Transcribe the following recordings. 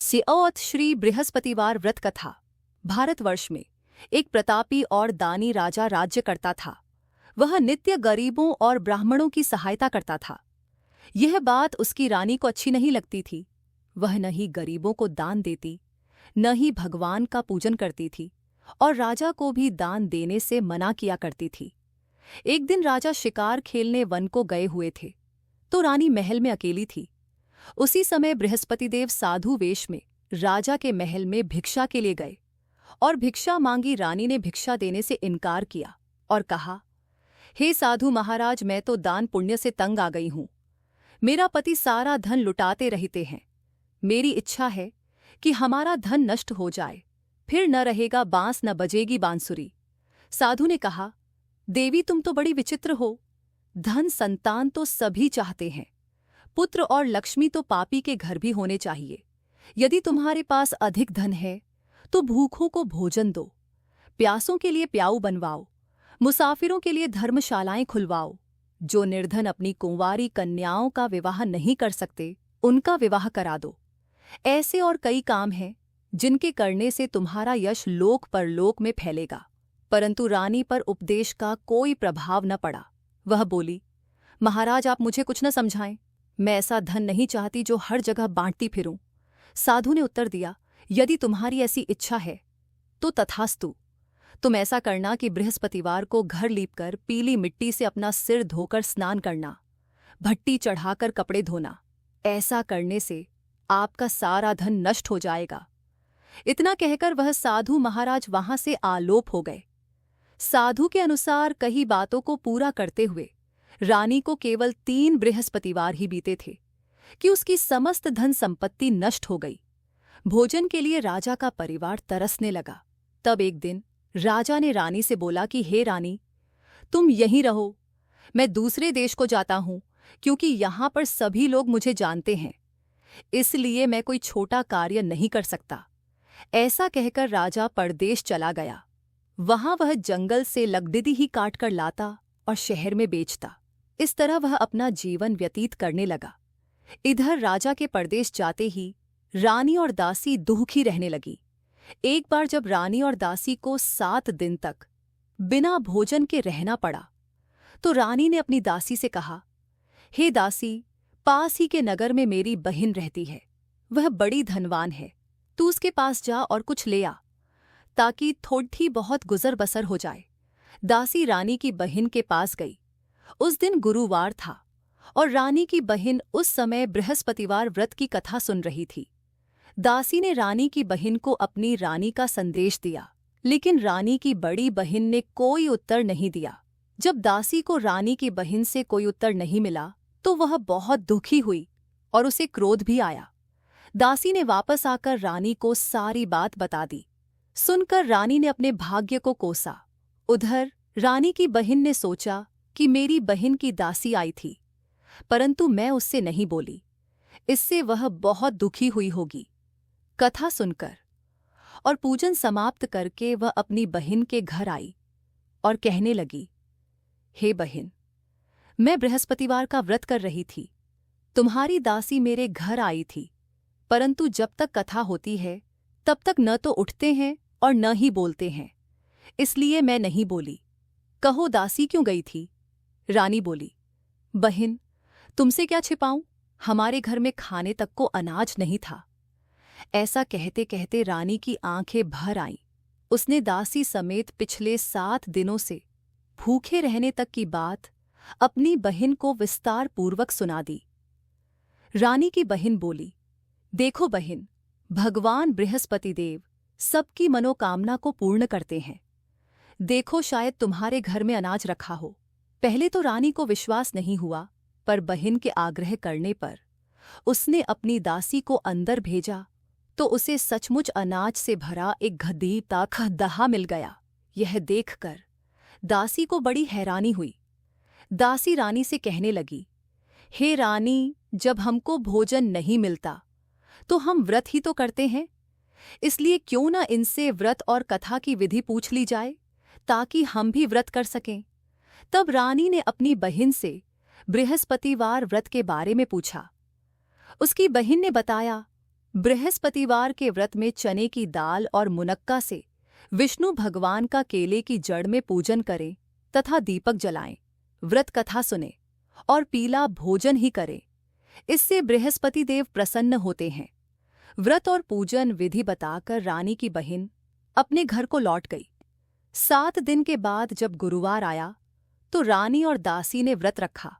सिओत श्री बृहस्पतिवार व्रत कथा। भारतवर्ष में एक प्रतापी और दानी राजा राज्य करता था। वह नित्य गरीबों और ब्राह्मणों की सहायता करता था। यह बात उसकी रानी को अच्छी नहीं लगती थी। वह न ही गरीबों को दान देती, न ही भगवान का पूजन करती थी और राजा को भी दान देने से मना किया करती थी। एक दिन राजा शिकार खेलने वन को गए हुए थे, तो रानी महल में अकेली थी। उसी समय बृहस्पतिदेव साधु वेश में राजा के महल में भिक्षा के लिए गए और भिक्षा मांगी। रानी ने भिक्षा देने से इनकार किया और कहा, हे साधु महाराज, मैं तो दान पुण्य से तंग आ गई हूं। मेरा पति सारा धन लुटाते रहते हैं। मेरी इच्छा है कि हमारा धन नष्ट हो जाए, फिर न रहेगा बांस न बजेगी बांसुरी। साधु ने कहा, देवी तुम तो बड़ी विचित्र हो। धन संतान तो सभी चाहते हैं, पुत्र और लक्ष्मी तो पापी के घर भी होने चाहिए। यदि तुम्हारे पास अधिक धन है तो भूखों को भोजन दो, प्यासों के लिए प्याऊ बनवाओ, मुसाफिरों के लिए धर्मशालाएं खुलवाओ। जो निर्धन अपनी कुंवारी कन्याओं का विवाह नहीं कर सकते, उनका विवाह करा दो। ऐसे और कई काम हैं जिनके करने से तुम्हारा यश लोक परलोक में फैलेगा। परंतु रानी पर उपदेश का कोई प्रभाव न पड़ा। वह बोली, महाराज आप मुझे कुछ न समझाएं। मैं ऐसा धन नहीं चाहती जो हर जगह बांटती फिरूं। साधु ने उत्तर दिया, यदि तुम्हारी ऐसी इच्छा है तो तथास्तु। तुम ऐसा करना कि बृहस्पतिवार को घर लीपकर पीली मिट्टी से अपना सिर धोकर स्नान करना, भट्टी चढ़ाकर कपड़े धोना। ऐसा करने से आपका सारा धन नष्ट हो जाएगा। इतना कहकर वह साधु महाराज वहां से आलोप हो गए। साधु के अनुसार कई बातों को पूरा करते हुए रानी को केवल 3 बृहस्पतिवार ही बीते थे कि उसकी समस्त धन संपत्ति नष्ट हो गई। भोजन के लिए राजा का परिवार तरसने लगा। तब एक दिन राजा ने रानी से बोला कि हे रानी, तुम यहीं रहो, मैं दूसरे देश को जाता हूं, क्योंकि यहां पर सभी लोग मुझे जानते हैं, इसलिए मैं कोई छोटा कार्य नहीं कर सकता। ऐसा कहकर राजा परदेश चला गया। वहां वह जंगल से लकड़िदी ही काट कर लाता और शहर में बेचता। इस तरह वह अपना जीवन व्यतीत करने लगा। इधर राजा के परदेश जाते ही रानी और दासी दुखी रहने लगी। एक बार जब रानी और दासी को 7 दिन तक बिना भोजन के रहना पड़ा, तो रानी ने अपनी दासी से कहा, हे दासी, पास ही के नगर में मेरी बहन रहती है। वह बड़ी धनवान है। तू उसके पास जा और कुछ ले आ, ताकि थोड़ी बहुत गुजर बसर हो जाए। दासी रानी की बहन के पास गई। उस दिन गुरुवार था और रानी की बहन उस समय बृहस्पतिवार व्रत की कथा सुन रही थी। दासी ने रानी की बहन को अपनी रानी का संदेश दिया, लेकिन रानी की बड़ी बहन ने कोई उत्तर नहीं दिया। जब दासी को रानी की बहन से कोई उत्तर नहीं मिला तो वह बहुत दुखी हुई और उसे क्रोध भी आया। दासी ने वापस आकर रानी को सारी बात बता दी। सुनकर रानी ने अपने भाग्य को कोसा। उधर रानी की बहन ने सोचा कि मेरी बहन की दासी आई थी, परंतु मैं उससे नहीं बोली, इससे वह बहुत दुखी हुई होगी। कथा सुनकर और पूजन समाप्त करके वह अपनी बहन के घर आई और कहने लगी, हे बहन, मैं बृहस्पतिवार का व्रत कर रही थी। तुम्हारी दासी मेरे घर आई थी, परंतु जब तक कथा होती है तब तक न तो उठते हैं और न ही बोलते हैं, इसलिए मैं नहीं बोली। कहो दासी क्यों गई थी? रानी बोली, बहन, तुमसे क्या छिपाऊं, हमारे घर में खाने तक को अनाज नहीं था। ऐसा कहते कहते रानी की आंखें भर आईं। उसने दासी समेत पिछले 7 दिनों से भूखे रहने तक की बात अपनी बहन को विस्तार पूर्वक सुना दी। रानी की बहन बोली, देखो बहन, भगवान बृहस्पतिदेव सबकी मनोकामना को पूर्ण करते हैं। देखो, शायद तुम्हारे घर में अनाज रखा हो। पहले तो रानी को विश्वास नहीं हुआ, पर बहन के आग्रह करने पर उसने अपनी दासी को अंदर भेजा तो उसे सचमुच अनाज से भरा एक गदीता खदहा मिल गया। यह देखकर दासी को बड़ी हैरानी हुई। दासी रानी से कहने लगी, हे रानी, जब हमको भोजन नहीं मिलता तो हम व्रत ही तो करते हैं, इसलिए क्यों न इनसे व्रत और कथा की विधि पूछ ली जाए, ताकि हम भी व्रत कर सकें। तब रानी ने अपनी बहन से बृहस्पतिवार व्रत के बारे में पूछा। उसकी बहन ने बताया, बृहस्पतिवार के व्रत में चने की दाल और मुनक्का से विष्णु भगवान का केले की जड़ में पूजन करें तथा दीपक जलाएं, व्रत कथा सुने और पीला भोजन ही करें। इससे बृहस्पति देव प्रसन्न होते हैं। व्रत और पूजन विधि बताकर रानी की बहन अपने घर को लौट गई। 7 दिन के बाद जब गुरुवार आया तो रानी और दासी ने व्रत रखा।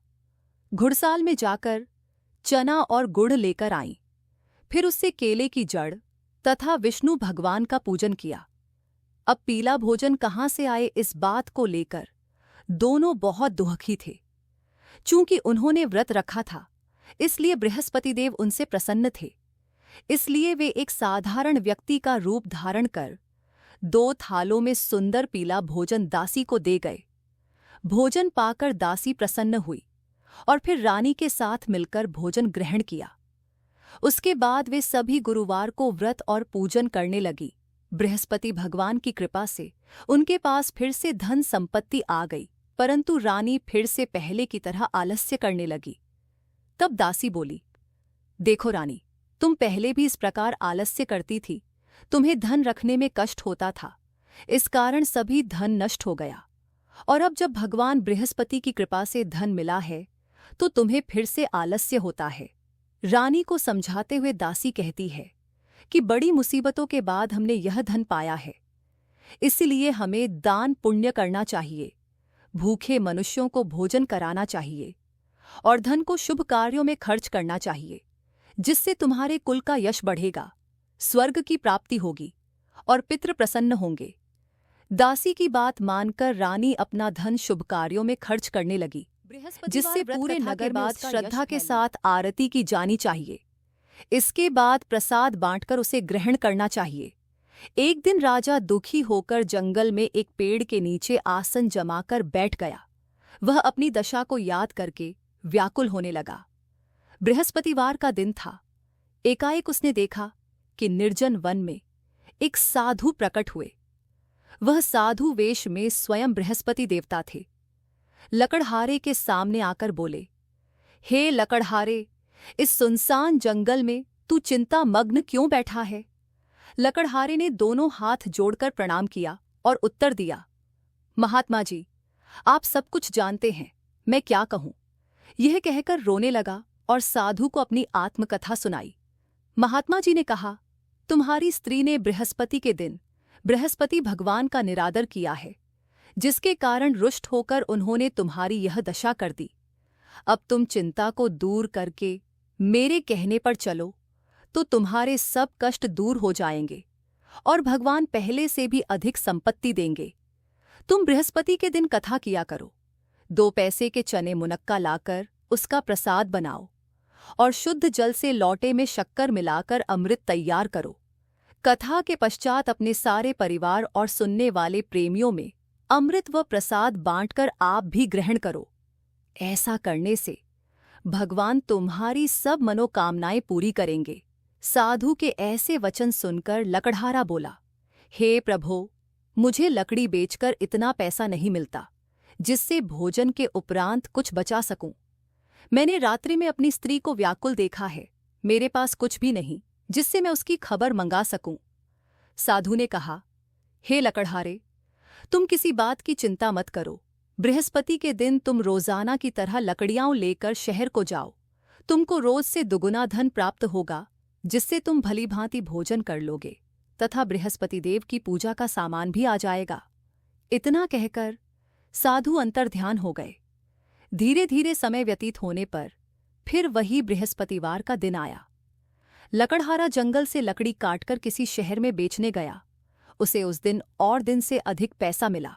घुड़साल में जाकर चना और गुड़ लेकर आईं। फिर उससे केले की जड़ तथा विष्णु भगवान का पूजन किया। अब पीला भोजन कहाँ से आए, इस बात को लेकर दोनों बहुत दुखी थे। चूंकि उन्होंने व्रत रखा था, इसलिए बृहस्पति देव उनसे प्रसन्न थे। इसलिए वे एक साधारण व्यक्ति का रूप धारण कर 2 थालों में सुंदर पीला भोजन दासी को दे गए। भोजन पाकर दासी प्रसन्न हुई और फिर रानी के साथ मिलकर भोजन ग्रहण किया। उसके बाद वे सभी गुरुवार को व्रत और पूजन करने लगी। बृहस्पति भगवान की कृपा से उनके पास फिर से धन संपत्ति आ गई, परंतु रानी फिर से पहले की तरह आलस्य करने लगी। तब दासी बोली, देखो रानी, तुम पहले भी इस प्रकार आलस्य करती थी। तुम्हें धन रखने में कष्ट होता था, इस कारण सभी धन नष्ट हो गया। और अब जब भगवान बृहस्पति की कृपा से धन मिला है तो तुम्हें फिर से आलस्य होता है। रानी को समझाते हुए दासी कहती है कि बड़ी मुसीबतों के बाद हमने यह धन पाया है, इसलिए हमें दान पुण्य करना चाहिए, भूखे मनुष्यों को भोजन कराना चाहिए और धन को शुभ कार्यों में खर्च करना चाहिए, जिससे तुम्हारे कुल का यश बढ़ेगा, स्वर्ग की प्राप्ति होगी और पितृ प्रसन्न होंगे। दासी की बात मानकर रानी अपना धन शुभ कार्यों में खर्च करने लगी, जिससे पूरे नगर बाद श्रद्धा के साथ आरती की जानी चाहिए। इसके बाद प्रसाद बांटकर उसे ग्रहण करना चाहिए। एक दिन राजा दुखी होकर जंगल में एक पेड़ के नीचे आसन जमाकर बैठ गया। वह अपनी दशा को याद करके व्याकुल होने लगा। बृहस्पतिवार का दिन था। एकाएक उसने देखा कि निर्जन वन में एक साधु प्रकट हुए। वह साधु वेश में स्वयं बृहस्पति देवता थे। लकड़हारे के सामने आकर बोले, हे लकड़हारे, इस सुनसान जंगल में तू चिंता मग्न क्यों बैठा है? लकड़हारे ने दोनों हाथ जोड़कर प्रणाम किया और उत्तर दिया, महात्मा जी, आप सब कुछ जानते हैं, मैं क्या कहूँ। यह कहकर रोने लगा और साधु को अपनी आत्मकथा सुनाई। महात्मा जी ने कहा, तुम्हारी स्त्री ने बृहस्पति के दिन बृहस्पति भगवान का निरादर किया है, जिसके कारण रुष्ट होकर उन्होंने तुम्हारी यह दशा कर दी। अब तुम चिंता को दूर करके मेरे कहने पर चलो तो तुम्हारे सब कष्ट दूर हो जाएंगे और भगवान पहले से भी अधिक संपत्ति देंगे। तुम बृहस्पति के दिन कथा किया करो। 2 पैसे के चने मुनक्का लाकर उसका प्रसाद बनाओ और शुद्ध जल से लोटे में शक्कर मिलाकर अमृत तैयार करो। कथा के पश्चात अपने सारे परिवार और सुनने वाले प्रेमियों में अमृत व प्रसाद बांटकर आप भी ग्रहण करो। ऐसा करने से भगवान तुम्हारी सब मनोकामनाएं पूरी करेंगे। साधु के ऐसे वचन सुनकर लकड़हारा बोला, हे प्रभो, मुझे लकड़ी बेचकर इतना पैसा नहीं मिलता जिससे भोजन के उपरांत कुछ बचा सकूं। मैंने रात्रि में अपनी स्त्री को व्याकुल देखा है। मेरे पास कुछ भी नहीं जिससे मैं उसकी खबर मंगा सकूं। साधु ने कहा, हे लकड़हारे, तुम किसी बात की चिंता मत करो। बृहस्पति के दिन तुम रोजाना की तरह लकड़ियां लेकर शहर को जाओ। तुमको रोज से दुगुना धन प्राप्त होगा, जिससे तुम भली भांति भोजन कर लोगे तथा बृहस्पति देव की पूजा का सामान भी आ जाएगा। इतना कहकर साधु अंतर्ध्यान हो गए। धीरे धीरे समय व्यतीत होने पर फिर वही बृहस्पतिवार का दिन आया। लकड़हारा जंगल से लकड़ी काटकर किसी शहर में बेचने गया। उसे उस दिन और दिन से अधिक पैसा मिला।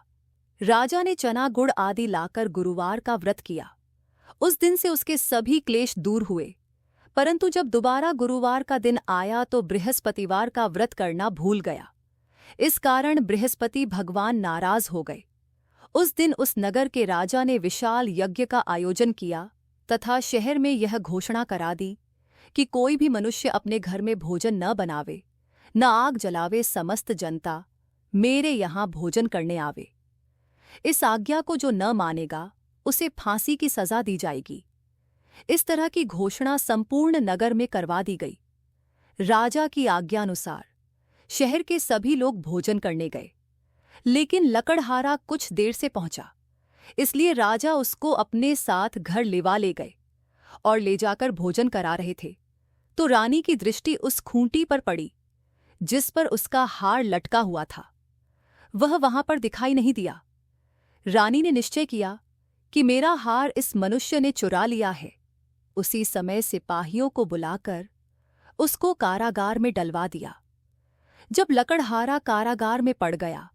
राजा ने चना गुड़ आदि लाकर गुरुवार का व्रत किया। उस दिन से उसके सभी क्लेश दूर हुए। परंतु जब दोबारा गुरुवार का दिन आया तो बृहस्पतिवार का व्रत करना भूल गया। इस कारण बृहस्पति भगवान नाराज हो गए। उस दिन उस नगर के राजा ने विशाल यज्ञ का आयोजन किया तथा शहर में यह घोषणा करा दी कि कोई भी मनुष्य अपने घर में भोजन न बनावे, न आग जलावे, समस्त जनता मेरे यहाँ भोजन करने आवे। इस आज्ञा को जो न मानेगा उसे फांसी की सजा दी जाएगी। इस तरह की घोषणा संपूर्ण नगर में करवा दी गई। राजा की आज्ञानुसार शहर के सभी लोग भोजन करने गए, लेकिन लकड़हारा कुछ देर से पहुंचा, इसलिए राजा उसको अपने साथ घर लिवा ले गए और ले जाकर भोजन करा रहे थे तो रानी की दृष्टि उस खूंटी पर पड़ी जिस पर उसका हार लटका हुआ था। वह वहां पर दिखाई नहीं दिया। रानी ने निश्चय किया कि मेरा हार इस मनुष्य ने चुरा लिया है। उसी समय सिपाहियों को बुलाकर उसको कारागार में डलवा दिया। जब लकड़हारा कारागार में पड़ गया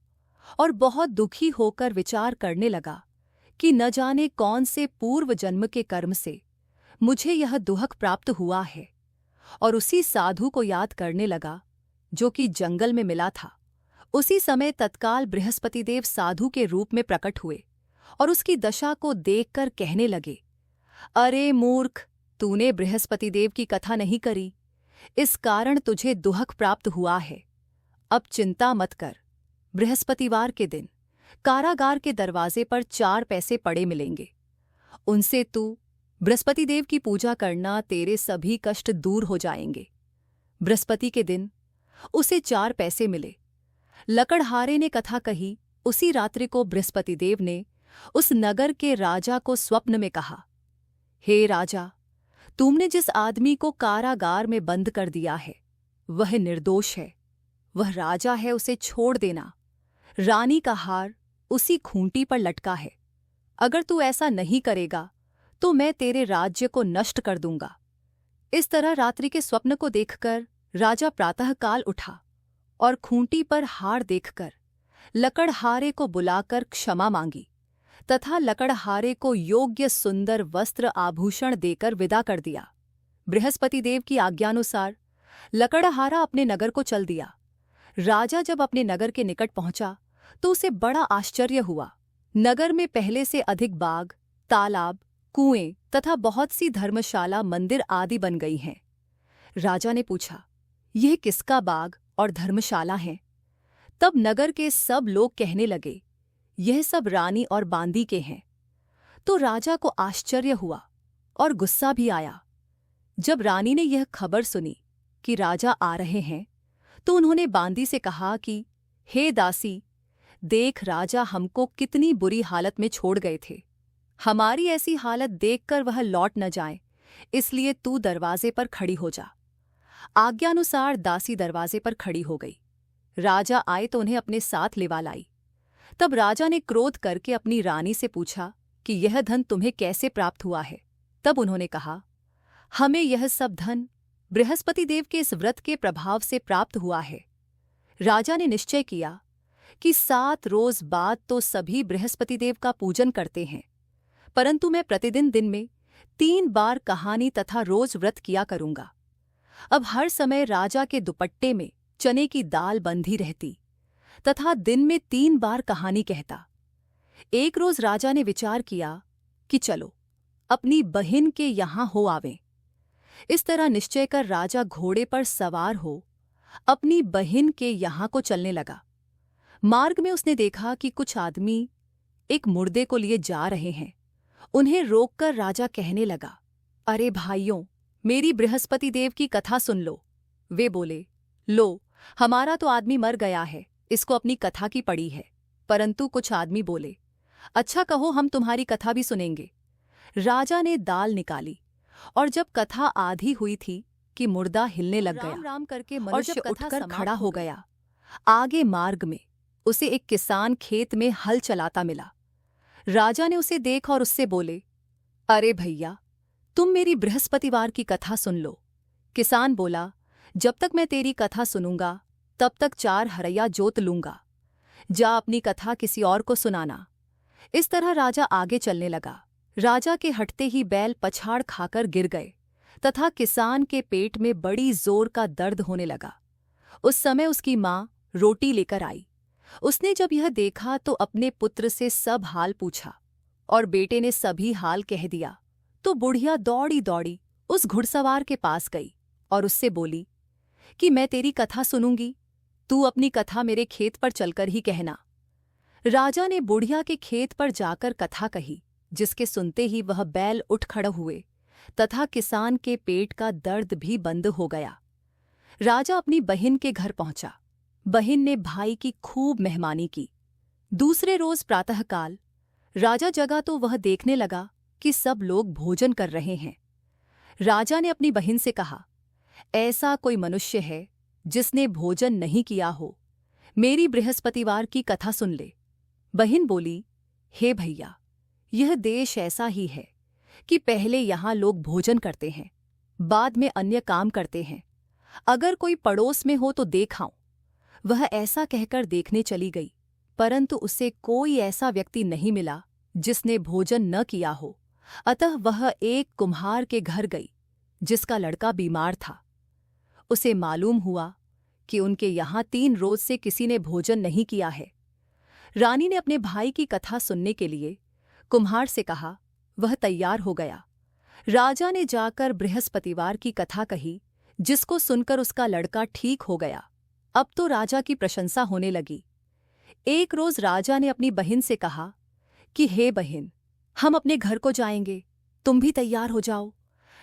और बहुत दुखी होकर विचार करने लगा कि न जाने कौन से पूर्व जन्म के कर्म से मुझे यह दुहक प्राप्त हुआ है, और उसी साधु को याद करने लगा जो कि जंगल में मिला था, उसी समय तत्काल बृहस्पतिदेव साधु के रूप में प्रकट हुए और उसकी दशा को देखकर कहने लगे, अरे मूर्ख, तूने बृहस्पतिदेव की कथा नहीं करी, इस कारण तुझे दुहक प्राप्त हुआ है। अब चिंता मत कर, बृहस्पतिवार के दिन कारागार के दरवाजे पर 4 पैसे पड़े मिलेंगे, उनसे तू बृहस्पतिदेव की पूजा करना, तेरे सभी कष्ट दूर हो जाएंगे। बृहस्पति के दिन उसे 4 पैसे मिले। लकड़हारे ने कथा कही। उसी रात्रि को बृहस्पतिदेव ने उस नगर के राजा को स्वप्न में कहा, हे राजा, तुमने जिस आदमी को कारागार में बंद कर दिया है वह निर्दोष है, वह राजा है, उसे छोड़ देना। रानी का हार उसी खूंटी पर लटका है। अगर तू ऐसा नहीं करेगा तो मैं तेरे राज्य को नष्ट कर दूंगा। इस तरह रात्रि के स्वप्न को देखकर राजा प्रातःकाल उठा और खूंटी पर हार देखकर लकड़हारे को बुलाकर क्षमा मांगी तथा लकड़हारे को योग्य सुंदर वस्त्र आभूषण देकर विदा कर दिया। बृहस्पतिदेव की आज्ञानुसार लकड़हारा अपने नगर को चल दिया। राजा जब अपने नगर के निकट पहुंचा तो उसे बड़ा आश्चर्य हुआ। नगर में पहले से अधिक बाग, तालाब, कुएं तथा बहुत सी धर्मशाला, मंदिर आदि बन गई हैं। राजा ने पूछा, यह किसका बाग और धर्मशाला है? तब नगर के सब लोग कहने लगे, यह सब रानी और बांदी के हैं। तो राजा को आश्चर्य हुआ और गुस्सा भी आया। जब रानी ने यह खबर सुनी कि राजा आ रहे हैं तो उन्होंने बांदी से कहा कि हे दासी, देख राजा हमको कितनी बुरी हालत में छोड़ गए थे। हमारी ऐसी हालत देखकर वह लौट न जाए, इसलिए तू दरवाजे पर खड़ी हो जा। आज्ञानुसार दासी दरवाजे पर खड़ी हो गई। राजा आए तो उन्हें अपने साथ लिवा लाई। तब राजा ने क्रोध करके अपनी रानी से पूछा कि यह धन तुम्हें कैसे प्राप्त हुआ है? तब उन्होंने कहा, हमें यह सब धन बृहस्पतिदेव के इस व्रत के प्रभाव से प्राप्त हुआ है। राजा ने निश्चय किया कि 7 रोज बाद तो सभी बृहस्पतिदेव का पूजन करते हैं, परंतु मैं प्रतिदिन दिन में 3 बार कहानी तथा रोज व्रत किया करूंगा। अब हर समय राजा के दुपट्टे में चने की दाल बंधी रहती तथा दिन में 3 बार कहानी कहता। एक रोज राजा ने विचार किया कि चलो अपनी बहन के यहाँ हो आवें। इस तरह निश्चय कर राजा घोड़े पर सवार हो अपनी बहन के यहाँ को चलने लगा। मार्ग में उसने देखा कि कुछ आदमी एक मुर्दे को लिए जा रहे हैं। उन्हें रोककर राजा कहने लगा, अरे भाइयों, मेरी बृहस्पतिदेव की कथा सुन लो। वे बोले, लो, हमारा तो आदमी मर गया है, इसको अपनी कथा की पड़ी है। परंतु कुछ आदमी बोले, अच्छा कहो, हम तुम्हारी कथा भी सुनेंगे। राजा ने दाल निकाली और जब कथा आधी हुई थी कि मुर्दा हिलने लग गया। राम करके मनुष्य उठकर खड़ा हो गया। आगे मार्ग में उसे एक किसान खेत में हल चलाता मिला। राजा ने उसे देख और उससे बोले, अरे भैया, तुम मेरी बृहस्पतिवार की कथा सुन लो। किसान बोला, जब तक मैं तेरी कथा सुनूंगा तब तक 4 हरैया जोत लूंगा। जा अपनी कथा किसी और को सुनाना। इस तरह राजा आगे चलने लगा। राजा के हटते ही बैल पछाड़ खाकर गिर गए तथा किसान के पेट में बड़ी जोर का दर्द होने लगा। उस समय उसकी माँ रोटी लेकर आई। उसने जब यह देखा तो अपने पुत्र से सब हाल पूछा और बेटे ने सभी हाल कह दिया। तो बुढ़िया दौड़ी दौड़ी उस घुड़सवार के पास गई और उससे बोली कि मैं तेरी कथा सुनूंगी, तू अपनी कथा मेरे खेत पर चलकर ही कहना। राजा ने बुढ़िया के खेत पर जाकर कथा कही, जिसके सुनते ही वह बैल उठ खड़े हुए तथा किसान के पेट का दर्द भी बंद हो गया। राजा अपनी बहन के घर पहुंचा। बहन ने भाई की खूब मेहमानी की। दूसरे रोज प्रातःकाल राजा जगा तो वह देखने लगा कि सब लोग भोजन कर रहे हैं। राजा ने अपनी बहन से कहा, ऐसा कोई मनुष्य है जिसने भोजन नहीं किया हो, मेरी बृहस्पतिवार की कथा सुन ले। बहन बोली, हे भैया, यह देश ऐसा ही है कि पहले यहाँ लोग भोजन करते हैं, बाद में अन्य काम करते हैं। अगर कोई पड़ोस में हो तो देखाऊं। वह ऐसा कहकर देखने चली गई, परंतु उसे कोई ऐसा व्यक्ति नहीं मिला जिसने भोजन न किया हो। अतः वह एक कुम्हार के घर गई जिसका लड़का बीमार था। उसे मालूम हुआ कि उनके यहाँ 3 रोज से किसी ने भोजन नहीं किया है। रानी ने अपने भाई की कथा सुनने के लिए कुम्हार से कहा। वह तैयार हो गया। राजा ने जाकर बृहस्पतिवार की कथा कही, जिसको सुनकर उसका लड़का ठीक हो गया। अब तो राजा की प्रशंसा होने लगी। एक रोज राजा ने अपनी बहन से कहा कि हे बहन, हम अपने घर को जाएंगे, तुम भी तैयार हो जाओ।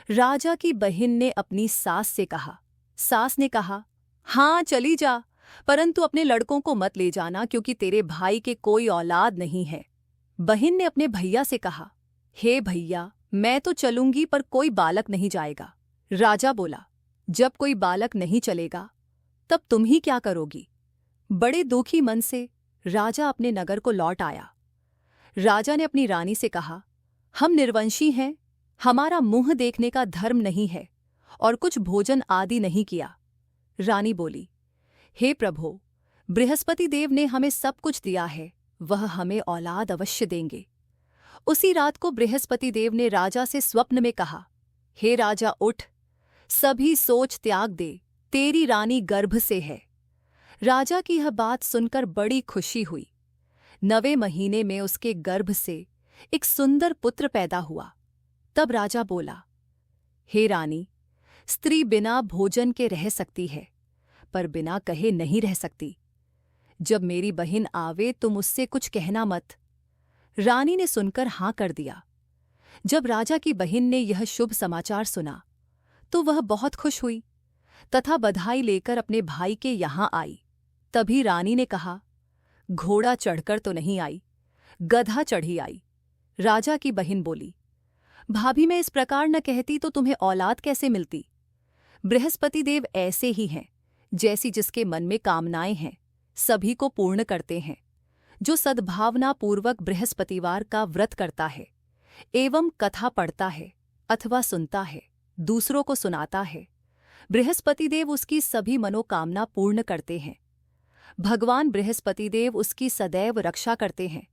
राजा की बहन ने अपनी सास से कहा। सास ने कहा, हाँ चली जा, परंतु अपने लड़कों को मत ले जाना, क्योंकि तेरे भाई के कोई औलाद नहीं है। बहन ने अपने भैया से कहा, हे भैया, मैं तो चलूंगी पर कोई बालक नहीं जाएगा। राजा बोला, जब कोई बालक नहीं चलेगा तब तुम ही क्या करोगी। बड़े दुखी मन से राजा अपने नगर को लौट आया। राजा ने अपनी रानी से कहा, हम निर्वंशी हैं, हमारा मुंह देखने का धर्म नहीं है और कुछ भोजन आदि नहीं किया। रानी बोली, हे प्रभो, बृहस्पति देव ने हमें सब कुछ दिया है, वह हमें औलाद अवश्य देंगे। उसी रात को बृहस्पति देव ने राजा से स्वप्न में कहा, हे राजा उठ, सभी सोच त्याग दे, तेरी रानी गर्भ से है। राजा की यह बात सुनकर बड़ी खुशी हुई। 9वें महीने में उसके गर्भ से एक सुंदर पुत्र पैदा हुआ। तब राजा बोला, हे रानी, स्त्री बिना भोजन के रह सकती है, पर बिना कहे नहीं रह सकती। जब मेरी बहन आवे तुम उससे कुछ कहना मत। रानी ने सुनकर हाँ कर दिया। जब राजा की बहन ने यह शुभ समाचार सुना तो वह बहुत खुश हुई तथा बधाई लेकर अपने भाई के यहाँ आई। तभी रानी ने कहा, घोड़ा चढ़कर तो नहीं आई, गधा चढ़ी आई। राजा की बहन बोली, भाभी, मैं इस प्रकार न कहती तो तुम्हें औलाद कैसे मिलती। बृहस्पति देव ऐसे ही हैं, जैसी जिसके मन में कामनाएं हैं सभी को पूर्ण करते हैं। जो सद्भावना पूर्वक बृहस्पतिवार का व्रत करता है एवं कथा पढ़ता है अथवा सुनता है, दूसरों को सुनाता है, बृहस्पति देव उसकी सभी मनोकामना पूर्ण करते हैं। भगवान बृहस्पति देव उसकी सदैव रक्षा करते हैं।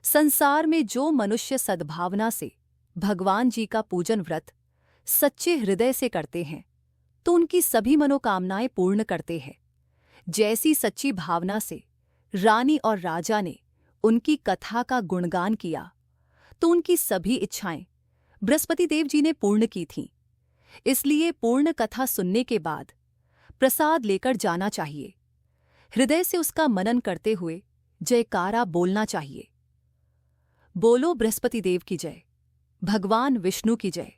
संसार में जो मनुष्य सद्भावना से भगवान जी का पूजन व्रत सच्चे हृदय से करते हैं तो उनकी सभी मनोकामनाएं पूर्ण करते हैं। जैसी सच्ची भावना से रानी और राजा ने उनकी कथा का गुणगान किया तो उनकी सभी इच्छाएं बृहस्पति देव जी ने पूर्ण की थीं। इसलिए पूर्ण कथा सुनने के बाद प्रसाद लेकर जाना चाहिए। हृदय से उसका मनन करते हुए जयकारा बोलना चाहिए। बोलो बृहस्पति देव की जय, भगवान विष्णु की जय।